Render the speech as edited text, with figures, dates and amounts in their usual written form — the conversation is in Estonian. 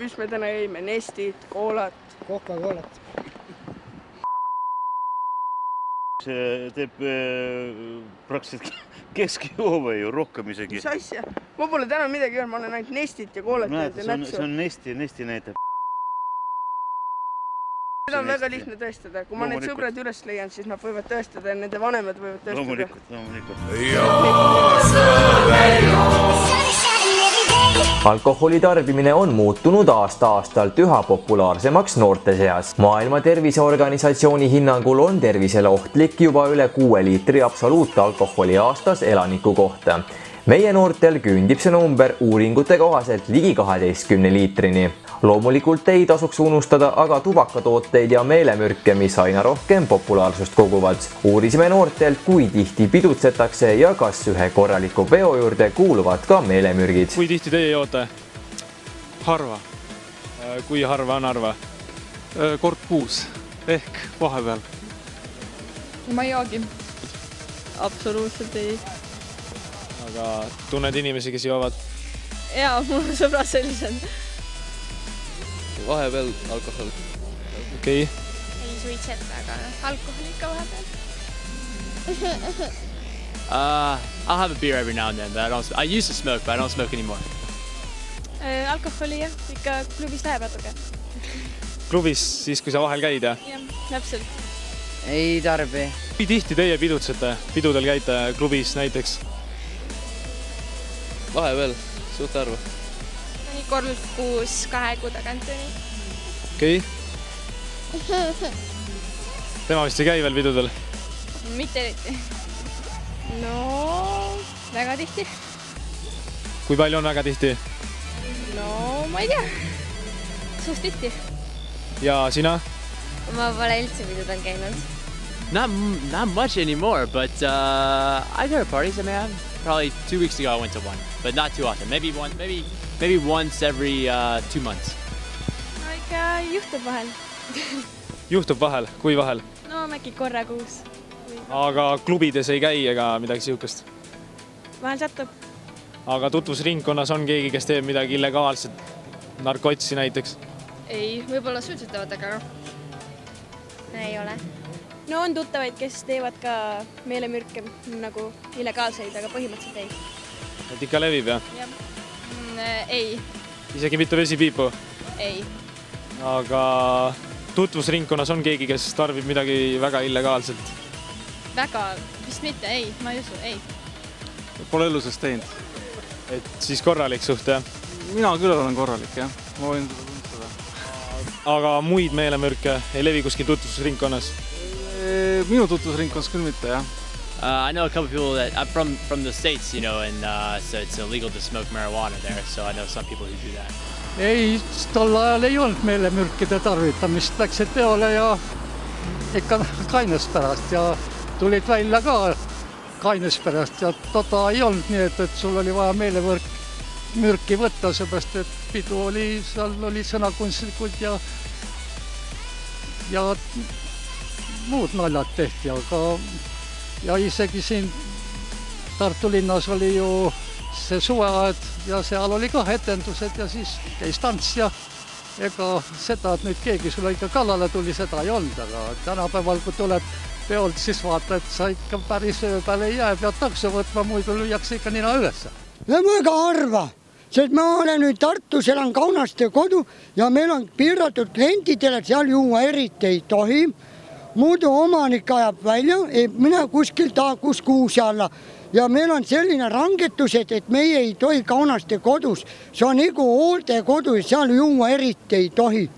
mis me täna jõime, Nestit, koolat. Coca-Colat. See teeb praktiliselt keskjoove ju rohkem isegi. Mis asja? Ma pole täna midagi öelnud, ma olen ainult Nestit ja koolat ja nätsu. See on Nesti näitab. Seda on väga lihtne tõestada. Kui ma need sõbrad üles leian, siis nad võivad tõestada ja nende vanemad võivad tõestada. Alkoholi tarbimine on muutunud aasta-aastalt üha populaarsemaks noorte seas. Maailma Terviseorganisatsiooni hinnangul on tervisele ohtlik juba üle 6 liitri absoluutalkoholi aastas elaniku kohta. Meie noortel küündib see number uuringute kohaselt ligi 12 liitrini. Loomulikult ei tasuks unustada aga tubakatooteid ja meelemürke, mis aina rohkem populaarsust koguvad. Uurisime noortelt, kui tihti pidutsetakse ja kas ühe korraliku peo juurde kuuluvad ka meelemürgid. Kui tihti teie joote? Harva. Kui harva on harva? Kord kuus ehk vahepeal. Ma ei joogi. Absoluutselt ei. Aga tunned inimesi, kes joovad? Jaa, mul on sõbrad sellised. Vahepeal alkohol. Okei. Ei suitseta, aga alkohol ikka vahepeal. I'll have a beer every now and then, but I used to smoke, but I don't smoke anymore. Alkoholi jah, ikka klubis läheb natuke. Klubis siis, kui sa vahel käid, jah? Jah, täpselt. Ei tarbi. Kui tihti teie pidutsete? Pidudel käite klubis näiteks? Vahepeal, suht arva. Kord kuus 2 kuu tagant. Okei. Tema vist ei käi veel pidudel? Mitte eriti. No, väga tihti. Kui palju on väga tihti? No, ma ei tea. Suht tihti. Ja sina? Ma pole üldse pidudel käinud. Not much anymore, but I go to parties. I mean, probably 2 weeks ago I went to one, but not too often. Maybe once every 2 months. No ikka juhtub vahel. Juhtub vahel? Kui vahel? No äkki korra kuus. Aga klubides ei käi ega midagi sihukest? Vahel satub. Aga tutvusringkonnas on keegi, kes teeb midagi illegaalset? Narkotsi näiteks? Ei, võib-olla suitsetavad, aga ei ole. No on tuttavaid, kes teevad ka meelemürke nagu illegaalseid, aga põhimõtteliselt ei. Et ikka levib, jah? Jah. Ei. Isegi mitte vesipiipu? Ei. Aga tutvusringkonnas on keegi, kes tarbib midagi väga illegaalselt? Väga, vist mitte, ei, ma ei usu, ei. Pole elusest teinud. Et siis korralik suht, jah? Mina küll olen korralik, jah. Ma võin seda tunnistada. Aga muid meelemürke ei levi kuskil tutvusringkonnas? Minu tutvusringkonnas küll mitte, jah. I know a couple people that I'm from the States, you know, and so it's illegal to smoke marijuana there, so I know some people who do that. Ei, tol ajal ei olnud meelemürkide tarvitamist. Läksid peole ja ikka kaines pärast ja tulid välja ka kaines pärast ja tota ei olnud nii, et sul oli vaja meelemürki võtta, seepärast et pidu oli, seal oli sõnakunstlikud ja muud naljad tehti, aga ja isegi siin Tartu linnas oli ju see suveaed ja seal oli ka etendused ja siis käis tants ja ega seda, et nüüd keegi sulle ikka kallale tuli, seda ei olnud, aga tänapäeval, kui tuleb peolt, siis vaata, et sa ikka päris öö peale ei jää, pead takso võtma, muidu lüüakse ikka nina üles. Ja väga harva, sest ma olen nüüd Tartus, elan Kaunaste kodu ja meil on piiratud klientidele, seal juua eriti ei tohi. Muidu omanik ajab välja, ei mine kuskil kus kuuse alla ja meil on selline rangetus, et meie ei tohi Kaunaste kodus, see on nagu hooldekodu ja seal juua eriti ei tohi.